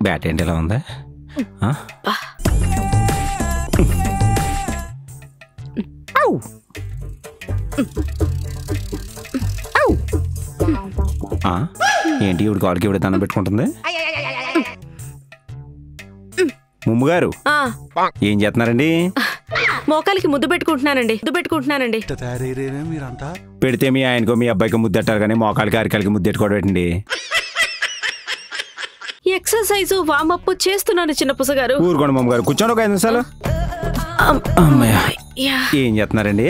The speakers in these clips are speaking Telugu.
బ్యాట్ ఏంటి ఎలా ఉందా? ఏంటి ఇవిడ కాళ్ళకి ఇవిడ దండం పెట్టుకుంటుంది? ముమ్ముగారు ఏం చేస్తున్నారండి? మోకాలికి ముద్దు పెట్టుకుంటున్నానండి. పెడితే మీ ఆయనకో మీ అబ్బాయికి ముద్దెట్టారు కానీ మోకాలికి అరికాలకి ముద్దెట్టుకోవడం పెట్టండి. ఎక్సర్సైజ్ వామప్ చేస్తున్నాను చిన్న పుసగారు. ఊరుకోండి మమ్మగారు, కూర్చోండి ఒక 5 నిమిషాలు. ఏం చేస్తున్నారండి?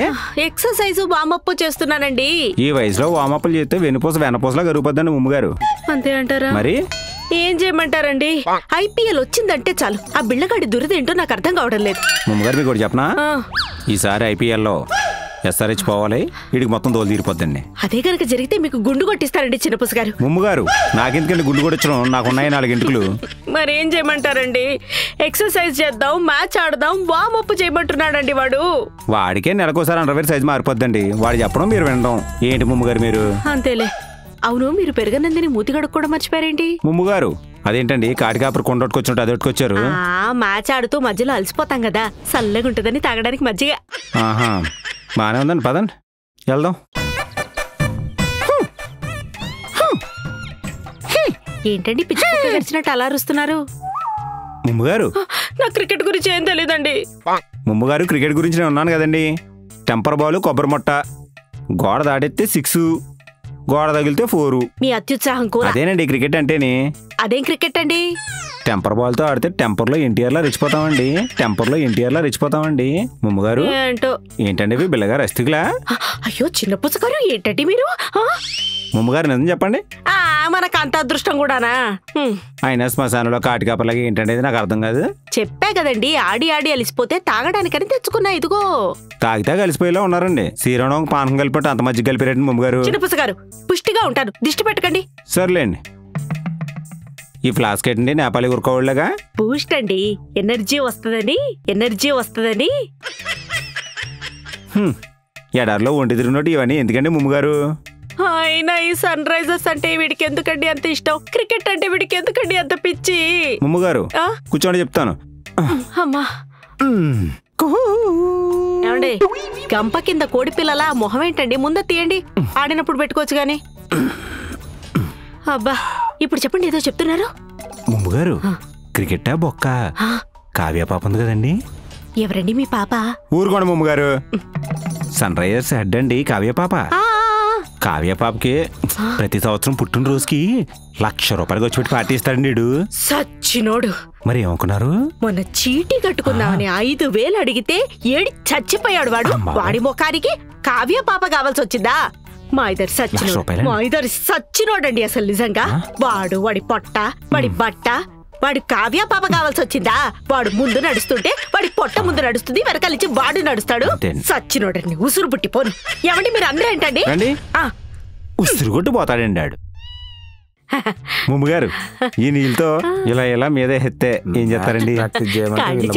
ఎక్సర్సైజ్ వామప్ చేస్తున్నానండి. ఈ వయసులో వామప్పులు చేస్తే వెనపూసలా గరుగుపోద్దండి ముమ్మగారు. అంతే అంటారా? మరి ఏం చేయమంటారండి? ఐపీఎల్ వచ్చిందంటే చాలు ఆ బిళ్ళగాడి దురదేంటో నాకు అర్థం కావడం లేదు. ముమ్మగారు మీకు కూడా చెప్పనా, ఈసారి ఐపీఎల్లో SRH పోవాలి, వీడికి మొత్తం తోలు తీరిపోద్దండి. అదే కనుక జరిగితే మీకు గుండు కొట్టిస్తారండి చిన్నపుస గారు. ముమ్మగారు నాకెందుకండి గుండు కొట్టడం, నాకున్నాయి 4 గంటలు. మరేం చేయమంటారండి? ఎక్సర్సైజ్ చేద్దాం, మ్యాచ్ ఆడదాం, వామప్ చేయమంటున్నాడండి వాడు. వాడికే నెలకోసారి అండర్వేర్ సైజ్ మారిపోద్దండి. వాడు చెప్పడం మీరు వినడం ఏంటి ముమ్మగారు మీరు? అంతేలే. అవును, మీరు పెరగనందని మూతి కడుక్కోవడం మర్చిపోయారేంటి? ముమ్మగారు అదేంటండి కాటికాపర్ కొండొట్టుకొచ్చినట్టు అదొట్టుకొచ్చారు? మ్యాచ్ ఆడుతూ మధ్యలో అలసిపోతాం కదా, చల్లగా ఉంటుందని తాగడానికి మజ్జిగ. ఆహా, బానే ఉందండి, పదండి వెళ్దాం. ఏంటండి పిచ్చి గడిచినట్టు అలా అరుస్తున్నారు? ముమ్మగారు నాకు క్రికెట్ గురించి ఏం తెలీదండి. ముమ్మగారు క్రికెట్ గురించి నేను ఉన్నాను కదండి. టెంపర్ బాల్ కొబ్బరి మొట్ట, గోడ దాటెత్తే 6, గోడ తగిలితే 4. మీ అత్యుత్సాహం కూడా అదేనండి క్రికెట్ అంటేనే. అదేం క్రికెట్ అండి? టెంపర్ బాల్ తో ఆడితే టెంపర్లో ఎన్టీఆర్లా రెచ్చిపోతామండి. ముమ్మగారు ఏంటండి బిల్లగారు అస్థికులా? అయ్యో చిన్న పుచ్చగారు ఏంటండి మీరు? ముమ్మగారు నిజం చెప్పండి. మనకు అంత అదృష్టం కూడానా? ఆయన శ్మశానంలో కాటికాపర్లాగా ఏంటండి నాకు అర్థం కాదు. చెప్పా కదండి, ఆడి అలిసిపోతే తాగడానికని తెచ్చుకున్నా. ఇదిగో తాగితే కలిసిపోయేలా ఉన్నారండి. శ్రీరాణం పానకం కలిపి అంత మధ్య కలిపారండి ముమ్మగారు. చిన్న పుచ్చగారు పుష్టిగా ఉంటారు, దిష్టి పెట్టకండి. సర్లేండి. ఈ ఫ్లాస్క్ ఏంటండి నేపాలి ఉరుకోవాళ్ళగా? బూస్ట్ అండి, ఎనర్జీ వస్తుందని. ఎడారిలో ఒంటి తిరిగినట్టు ఇవన్నీ ఎందుకండి ముమ్మగారు? అయినా ఈ సన్ రైజర్స్ అంటే వీడికి ఎందుకండి అంత ఇష్టం? క్రికెట్ అంటే వీడికి ఎందుకండి అంత పిచ్చి? ముమ్మగారు కూర్చోండి చెప్తాను. అమ్మా ఏమండి, గంప కింద కోడి పిల్లల మొహం ఏంటండి? ముందు తీయండి, ఆడినప్పుడు పెట్టుకోవచ్చు గాని. అబ్బా ఇప్పుడు చెప్పండి, ఏదో చెప్తున్నారు. ముమ్మగారు క్రికెట్టా బొక్క? కావ్య పాప ఉంది కదండి. ఎవరండి మీ పాప? ఊరుకోండి ముమ్మగారు, సన్ రైజర్స్ హెడ్ అండి కావ్య పాప. కావ్య పాపకి ప్రతి సంవత్సరం పుట్టినరోజుకి 1,00,000 రూపాయలు వచ్చి పెట్టి పార్టీ ఇస్తాడండి. సచ్చినోడు. మరి ఏమనుకున్నారు? మొన్న చీటీ కట్టుకుందామని 5,000 అడిగితే ఏడి చచ్చిపోయాడు వాడు. వాడి ముఖానికి కావ్య పాప కావాల్సి వచ్చిందా? మా ఇద్దరు సచ్చినోడండి అసలు నిజంగా. వాడి పొట్ట, వాడి బట్ట, వాడి కావ్య పాప కావాల్సి వచ్చిందా? వాడు ముందు నడుస్తుంటే వాడి పొట్ట ముందు నడుస్తుంది, వెనకాలించి వాడు నడుస్తాడు. సచ్చినోడండి, ఉసురు పుట్టిపోను. ఏమండి మీరు అందరూ ఏంటండి? ఉసురు కొట్టి పోతాడండి ఆడు. ముమ్మగారు ఈ నీళ్ళతో ఇలా మీద ఎత్తే ఏం చేస్తారండి?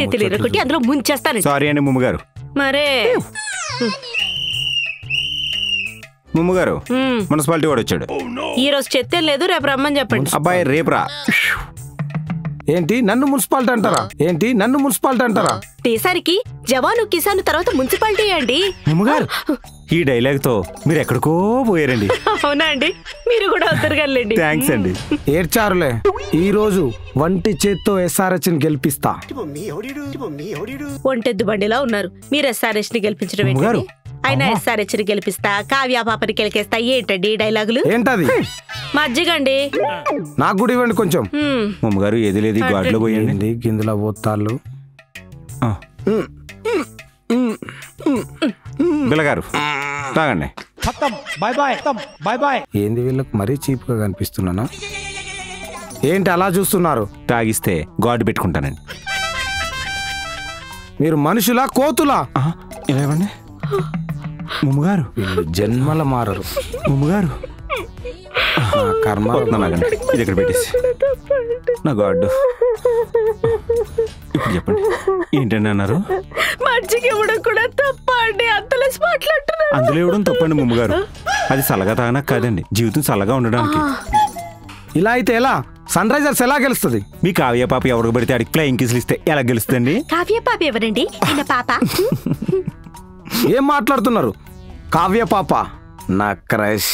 చేతులు ఎరగొట్టి అందులో ముంచేస్తాను. సారీ అండి ముమ్మగారు. మరే ముమ్మగారు మున్సిపాలిటీ వాడు వచ్చాడు. ఈ రోజు చెత్తే లేదు, రేపు రమ్మని చెప్పండి. అబ్బాయి రేపు రా. ఏంటి నన్ను మున్సిపాలిటీ అంటారా? దేశానికి జవాను కిసాను తర్వాత మున్సిపాలిటీ అండి. ముమ్మగారు ఈ డైలాగ్ తో మీరు ఎక్కడికో పోయారండి. అవునా అండి, మీరు కూడా ఉత్తరగలండి. థ్యాంక్స్ అండి. ఏడ్చారులే, ఈ రోజు వంటి చేత్తో SRH ని గెలిపిస్తా. ఒంటెద్దు బండిలా ఉన్నారు మీరు. SRH ని గెలిపించడం ఏంటి? ఆయన SRH ని గెలిపిస్తా, కావ్య పాపని కెలికేస్తా ఏంటండి డైలాగులు? ఏంటది? మజ్జిగండి. నాకు కూడా ఇవ్వండి కొంచెం. ముమ్మగారు ఏది లేదు గాడిలో పోయండి. గిందులో పోతాళ్ళు. బిల్లగారు తాగండి. ఏంది వీళ్ళకి మరీ చీప్ గా కనిపిస్తున్నానా? ఏంటి అలా చూస్తున్నారు? తాగిస్తే గాడ్ పెట్టుకుంటానండి. మీరు మనుషులా కోతులా? ఇలా ఇవ్వండి. ముమ్మగారు వీళ్ళు జన్మల మారరు. ముమ్మగారు కర్మ. ఇది ఇక్కడ పెట్టేసి నా గాడ్. ఇప్పుడు చెప్పండి ఏంటండి అన్నారు? మజ్జిగ ఇవ్వడం కూడా తప్ప అండి? అందులో ఇవ్వడం తప్పండి ముమ్మగారు. అది చల్లగా తాగనకు కాదండి, జీవితం చల్లగా ఉండడానికి. ఇలా అయితే ఎలా? సన్ రైజర్స్ ఎలా గెలుస్తుంది? మీ కావ్య పాప ఎవరికి పడితే అడిగి ఫ్లయింగ్ కిస్లు ఇస్తే ఎలా గెలుస్తుంది? కావ్య పాప ఎవరండి? ఈయన పాప. ఏం మాట్లాడుతున్నారు? కావ్య పాప నా క్రష్.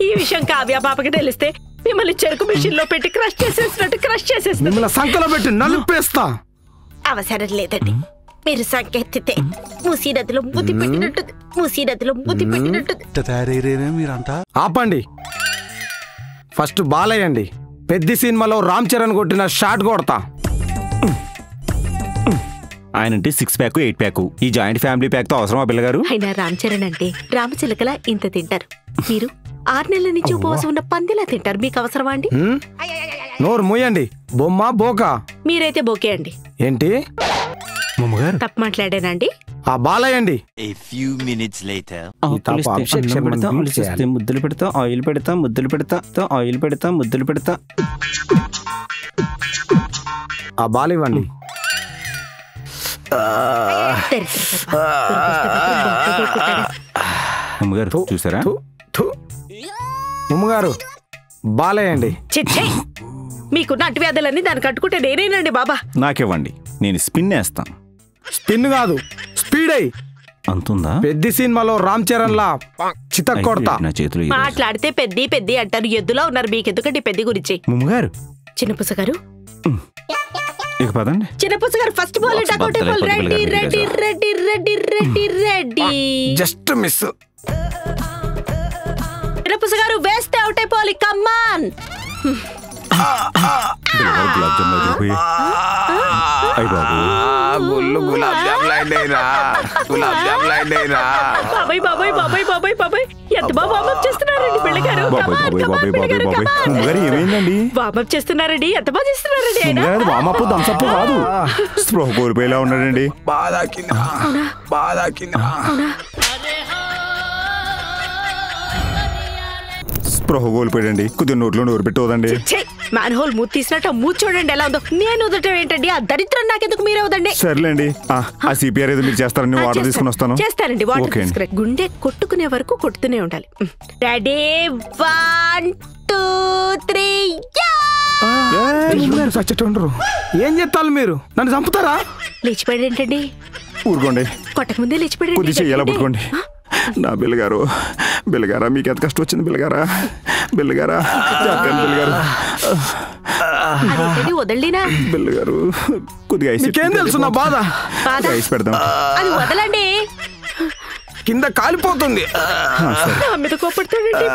ఈ విషయం కావ్య పాపకి తెలిస్తే మిమ్మల్ని చెరుకు మిషన్ లో పెట్టి క్రష్ చేసేసినట్టు మిమ్మల్ని సంకలో పెట్టి నలిపేస్తా. అవసరం లేదండి. మీరు సంకెత్తితే మూసీ నదిలో ముద్దు పెట్టినట్టు. ఆపండి. ఫస్ట్ బాలయ్యండి. పెద్ద సినిమాలో రామ్ చరణ్ కొట్టిన షాట్ కొడతా. ఆయనంటే 6 ప్యాక్ 8 ప్యాక్. ఈ జాయింట్ ఫ్యామిలీ ప్యాక్ తో అవసరమా పిల్లగారు? అయినా రామ్ చరణ్ అంటే రామచిలకలా ఇంత తింటారు. మీరు 6 నెలల నుంచి ఉపవాసం ఉన్న పందిలా తింటారు. మీకు అవసరమా అండి? నోరు మూయండి. బొమ్మ బోకా. మీరైతే బోకే అండి. ఏంటి తప్పు మాట్లాడానండి? ఆ బాలయ్యండి. ముద్దులు పెడతా ఆయిల్ పెడతా ముద్దులు పెడతా. ఆ బాల ఇవ్వండి. అమ్మగారు చూసారా? అమ్మగారు బాలయ్యండి. మీకున్న అంటువ్యాధులన్నీ దాన్ని కట్టుకుంటే నేనేనండి బాబా. నాకివ్వండి, నేను స్పిన్ వేస్తాను. స్పిన్ కాదు, స్పీడ్ అయ్యి. అంతుందా? పెద్ద సినిమాలో రామ్ చరణ్ లా చితక్ కొడతా. నా చేతులు మాట్లాడితే పెద్ది అంటారు. ఎద్దులా ఉన్నారు. మీకెందుకంటే పెద్ది గురించి. ముమ్మగారు. చిన్నపుస గారు ఇక పదండి. Chinnapusa garu first ball ready. Just miss. Chinnapusa garu వేస్తే అవుట్ అయిపోవాలి. కమ్మాన్. ఎంత బాగా వామప్ చేస్తున్నారండి పిల్లగారు. ఏమైందండి? వామప్ చేస్తున్నారండి. ఎంత బాగా చేస్తున్నారండి. వామప్ దంసప్ కాదు, స్పృహ కోల్పోయేలా ఉన్నాడండి. స్పృహ కోల్పోయాడండి. కొద్దిగా నోట్లో నోరు పెట్టుకోదండి. మ్యాన్ హోల్ మూతి తీసినట్టు మూతి చూడండి ఎలా ఉందో. నేను వదటం ఏంటండి? ఆ దరిద్రం నాకెందుకు, మీరే వదండి. సరేలేండి. ఆ సిపిఆర్ ఏదో మీరు చేస్తారని వాటర్ తీసుకుని వస్తాను. చేస్తారండి. వాటర్ తీసుకురా. గుండె కొట్టుకునే వరకు కొట్టుతూనే ఉండాలి. రెడీ 1 2 3. చచ్చేటండ్రు. ఏం చేస్తారు మీరు? నన్ను చంపుతారా? లేచిపోయాడు ఏంటండి? ఊరుకోండి. కొట్టక ముందే లేచిపోయాడు. కొద్ది చెయ్యాల పట్టుకోండి. నా బిల్లగారా మీకు ఎంత కష్టం వచ్చింది బిల్లగారా. వదలండినా బిల్లగారు. కొద్దిగా ఐస్ తెలుసు నా బాధ. ఐస్ పెడదాం. అది వదలండి. కింద కాలిపోతుంది. మీద కోపడతాడండి.